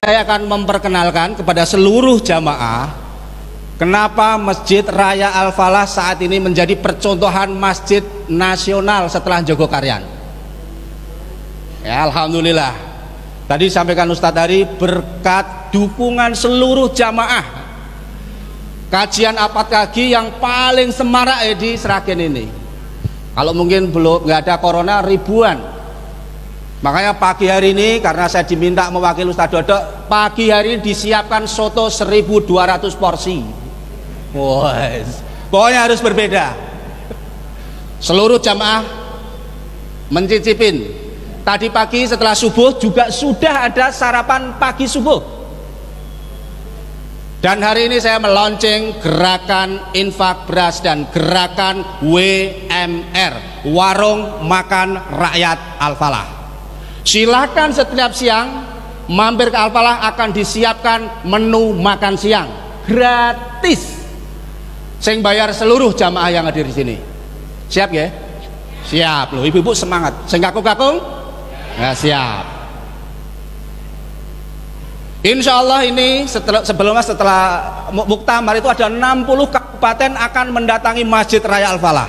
saya akan memperkenalkan kepada seluruh jamaah kenapa Masjid Raya Al-Falah saat ini menjadi percontohan masjid nasional setelah Jogokaryan. Ya, alhamdulillah. Tadi sampaikan Ustadz Hari, berkat dukungan seluruh jamaah kajian apad kaki yang paling semarak di Sragen ini. Kalau mungkin belum nggak ada corona, ribuan. Makanya pagi hari ini karena saya diminta mewakili Ustadz Dodo, pagi hari ini disiapkan soto 1.200 porsi. Pokoknya harus berbeda. Seluruh jamaah mencicipin. Tadi pagi setelah subuh juga sudah ada sarapan pagi subuh. Dan hari ini saya melonceng gerakan infak beras dan gerakan WMR, Warung Makan Rakyat Al-Falah. Silakan setiap siang mampir ke Al-Falah, akan disiapkan menu makan siang gratis. Sing bayar seluruh jamaah yang hadir di sini. Siap ya? Siap loh, ibu-ibu semangat. Sing kakung-kakung? Ya, siap. Insya Allah ini setelah muktamar itu ada 60 kabupaten akan mendatangi Masjid Raya Al-Falah.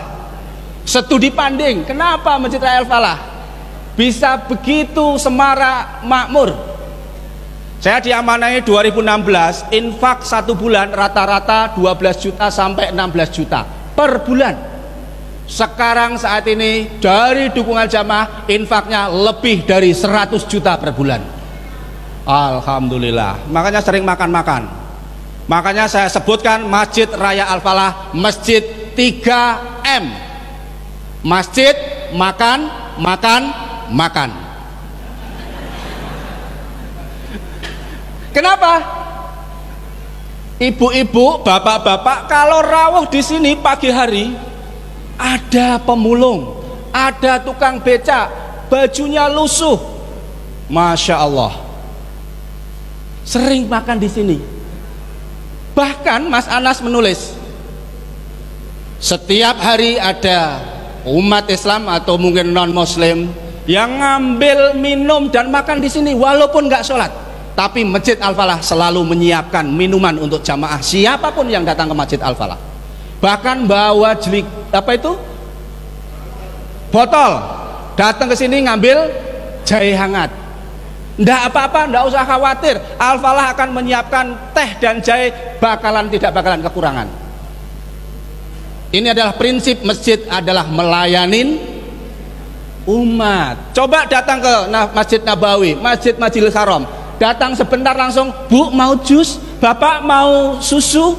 Studi banding, kenapa Masjid Raya Al-Falah bisa begitu semarak makmur? Saya diamanai 2016, infak 1 bulan rata-rata 12 juta sampai 16 juta per bulan. Sekarang saat ini dari dukungan jamaah infaknya lebih dari 100 juta per bulan. Alhamdulillah. Makanya sering makan-makan. Makanya saya sebutkan Masjid Raya Al-Falah masjid 3M. Masjid makan, makan, makan. Kenapa? Ibu-ibu, bapak-bapak kalau rawuh di sini pagi hari ada pemulung, ada tukang becak, bajunya lusuh. Masya Allah. Sering makan di sini. Bahkan Mas Anas menulis, setiap hari ada umat Islam atau mungkin non Muslim yang ngambil minum dan makan di sini walaupun nggak sholat, tapi Masjid Al-Falah selalu menyiapkan minuman untuk jamaah siapapun yang datang ke Masjid Al-Falah. Bahkan bawa jelik botol, datang ke sini ngambil jahe hangat. Nggak apa-apa, nggak usah khawatir, Al-Falah akan menyiapkan teh dan jahe, tidak bakalan kekurangan. Ini adalah prinsip masjid, adalah melayanin umat. Coba datang ke Masjid Nabawi, Masjidil Haram, datang sebentar langsung, Bu mau jus, Bapak mau susu,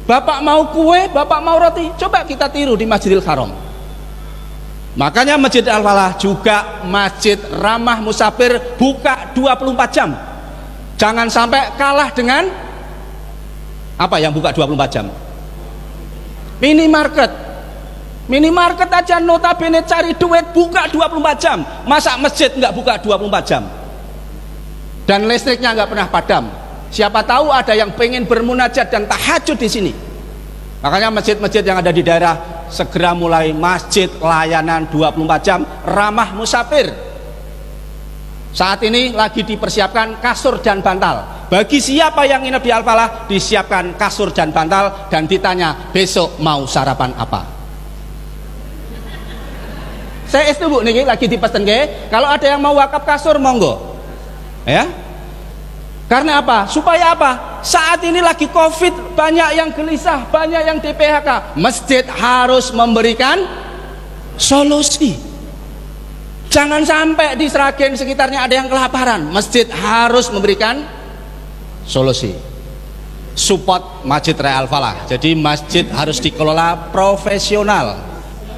Bapak mau kue, Bapak mau roti. Coba kita tiru di Masjidil Haram. Makanya Masjid Al-Falah juga masjid ramah musafir, buka 24 jam. Jangan sampai kalah dengan apa yang buka 24 jam? Minimarket. Minimarket aja notabene cari duit buka 24 jam. Masa masjid nggak buka 24 jam? Dan listriknya nggak pernah padam. Siapa tahu ada yang pengen bermunajat dan tahajud di sini. Makanya masjid-masjid yang ada di daerah segera mulai masjid layanan 24 jam ramah musafir. Saat ini lagi dipersiapkan kasur dan bantal. Bagi siapa yang nginep di Al-Falah disiapkan kasur dan bantal dan ditanya besok mau sarapan apa. Saya Bu nih lagi dipesen kalau ada yang mau wakaf kasur monggo. Ya. Karena apa? Supaya apa? Saat ini lagi Covid, banyak yang gelisah, banyak yang di PHK. Masjid harus memberikan solusi. Jangan sampai di Sragen sekitarnya ada yang kelaparan. Masjid harus memberikan solusi. Support Masjid Raya Al-Falah. Jadi masjid harus dikelola profesional.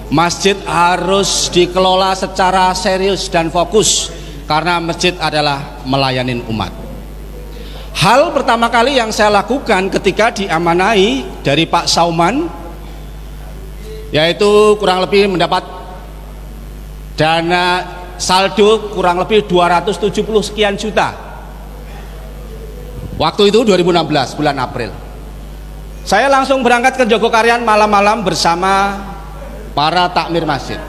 Masjid harus dikelola secara serius dan fokus, karena masjid adalah melayanin umat. Hal pertama kali yang saya lakukan ketika diamanai dari Pak Sauman, yaitu kurang lebih mendapat dana saldo kurang lebih 270 sekian juta. Waktu itu 2016 bulan April. Saya langsung berangkat ke Jogokaryan malam-malam bersama para takmir masjid.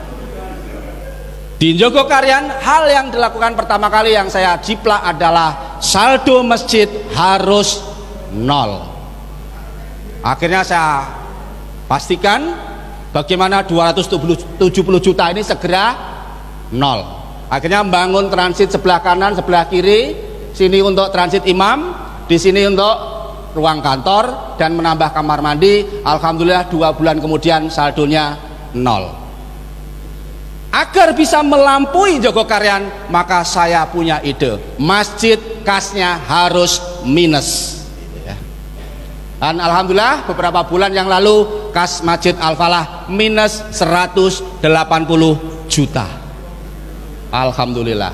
Di Jogokarian, hal yang dilakukan pertama kali yang saya jiplak adalah saldo masjid harus 0. Akhirnya saya pastikan bagaimana 270 juta ini segera 0. Akhirnya membangun transit sebelah kanan, sebelah kiri, sini untuk transit imam, di sini untuk ruang kantor, dan menambah kamar mandi. Alhamdulillah 2 bulan kemudian saldonya 0. Agar bisa melampaui Jogokarian, maka saya punya ide, masjid kasnya harus minus. Dan alhamdulillah beberapa bulan yang lalu kas Masjid Al-Falah minus 180 juta. Alhamdulillah.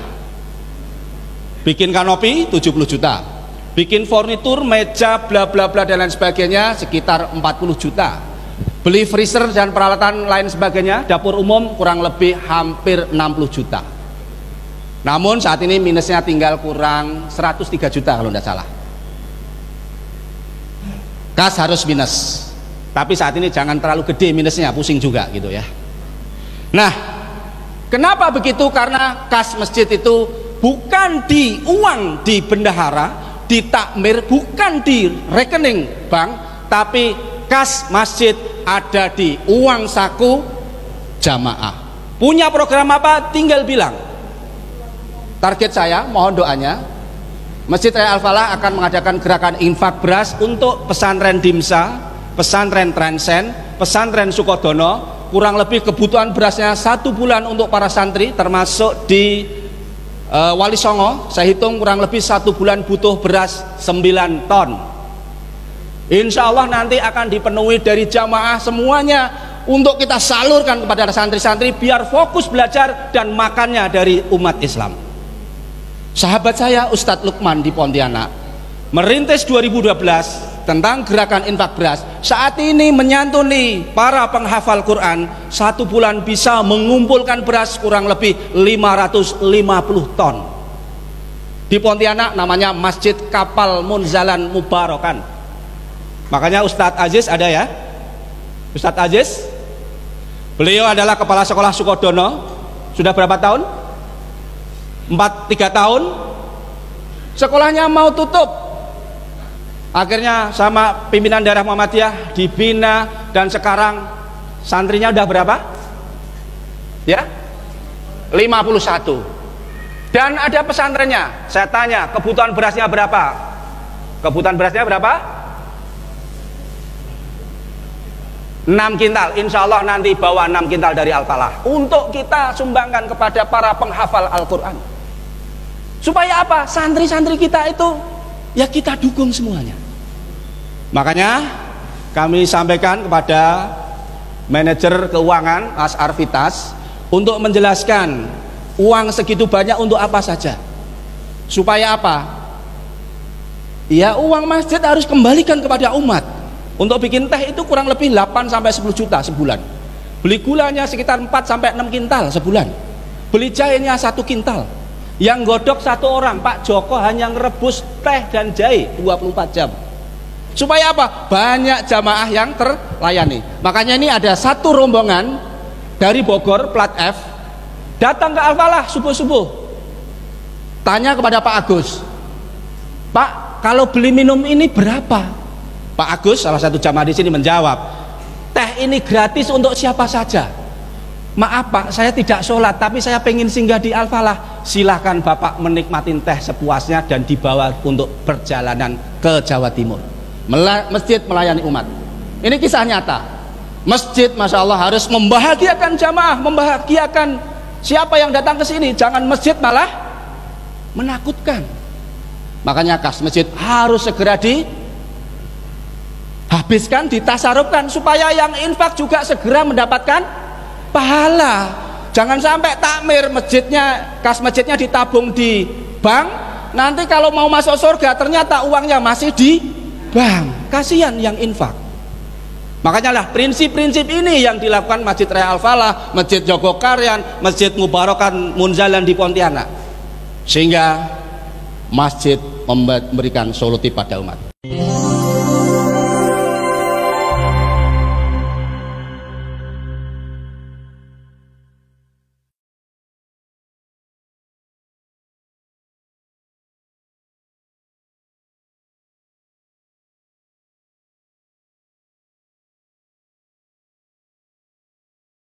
Bikin kanopi 70 juta, bikin furnitur, meja, bla bla bla dan lain sebagainya sekitar 40 juta. Beli freezer dan peralatan lain sebagainya, dapur umum kurang lebih hampir 60 juta. Namun saat ini minusnya tinggal kurang 103 juta kalau tidak salah. Kas harus minus. Tapi saat ini jangan terlalu gede minusnya, pusing juga gitu ya. Nah, kenapa begitu? Karena kas masjid itu bukan di uang di bendahara, di takmir, bukan di rekening bank, tapi kas masjid ada di uang saku jamaah. Punya program apa? Tinggal bilang. Target saya, mohon doanya, Masjid Raya Al-Falah akan mengadakan gerakan infak beras untuk pesantren Dimsa, pesantren Trensen, pesantren Sukodono. Kurang lebih kebutuhan berasnya 1 bulan untuk para santri, termasuk di Wali Songo. Saya hitung kurang lebih 1 bulan butuh beras 9 ton. Insya Allah nanti akan dipenuhi dari jamaah semuanya untuk kita salurkan kepada santri-santri biar fokus belajar dan makannya dari umat Islam. Sahabat saya Ustadz Lukman di Pontianak merintis 2012 tentang gerakan infak beras. Saat ini menyantuni para penghafal Quran, 1 bulan bisa mengumpulkan beras kurang lebih 550 ton. Di Pontianak namanya Masjid Kapal Munzalan Mubarokan. Makanya Ustadz Aziz ada ya, Ustadz Aziz, beliau adalah kepala sekolah Sukodono. Sudah berapa tahun? 3 tahun. Sekolahnya mau tutup. Akhirnya sama pimpinan daerah Muhammadiyah dibina, dan sekarang santrinya udah berapa? Ya, 51. Dan ada pesantrennya. Saya tanya, kebutuhan berasnya berapa? Kebutuhan berasnya berapa? 6 kintal. Insya Allah nanti bawa 6 kintal dari Al-Falah untuk kita sumbangkan kepada para penghafal Al-Quran. Supaya apa? Santri-santri kita itu ya kita dukung semuanya. Makanya kami sampaikan kepada manajer keuangan Mas Arvitas untuk menjelaskan uang segitu banyak untuk apa saja. Supaya apa? Ya uang masjid harus kembalikan kepada umat. Untuk bikin teh itu kurang lebih 8-10 juta sebulan. Beli gulanya sekitar 4-6 kintal sebulan. Beli jahenya 1 kintal. Yang godok 1 orang, Pak Joko hanya ngerebus teh dan jahe 24 jam. Supaya apa? Banyak jamaah yang terlayani. Makanya ini ada 1 rombongan dari Bogor plat F datang ke Al-Falah subuh-subuh. Tanya kepada Pak Agus, Pak, kalau beli minum ini berapa? Pak Agus, salah satu jamaah di sini, menjawab, teh ini gratis untuk siapa saja. Maaf Pak, saya tidak sholat tapi saya pengen singgah di Al-Falah. Silahkan Bapak menikmatin teh sepuasnya dan dibawa untuk perjalanan ke Jawa Timur. Masjid melayani umat. Ini kisah nyata. Masjid Masya Allah harus membahagiakan jamaah, membahagiakan siapa yang datang ke sini. Jangan masjid malah menakutkan. Makanya kas masjid harus segera habiskan, ditasarufkan supaya yang infak juga segera mendapatkan pahala. Jangan sampai takmir masjidnya, kas masjidnya ditabung di bank, nanti kalau mau masuk surga ternyata uangnya masih di bank. Kasihan yang infak. Makanya lah prinsip-prinsip ini yang dilakukan Masjid Raya Al-Falah, Masjid Jogokarian, Masjid Mubarokan Munzalan di Pontianak, sehingga masjid memberikan solusi pada umat.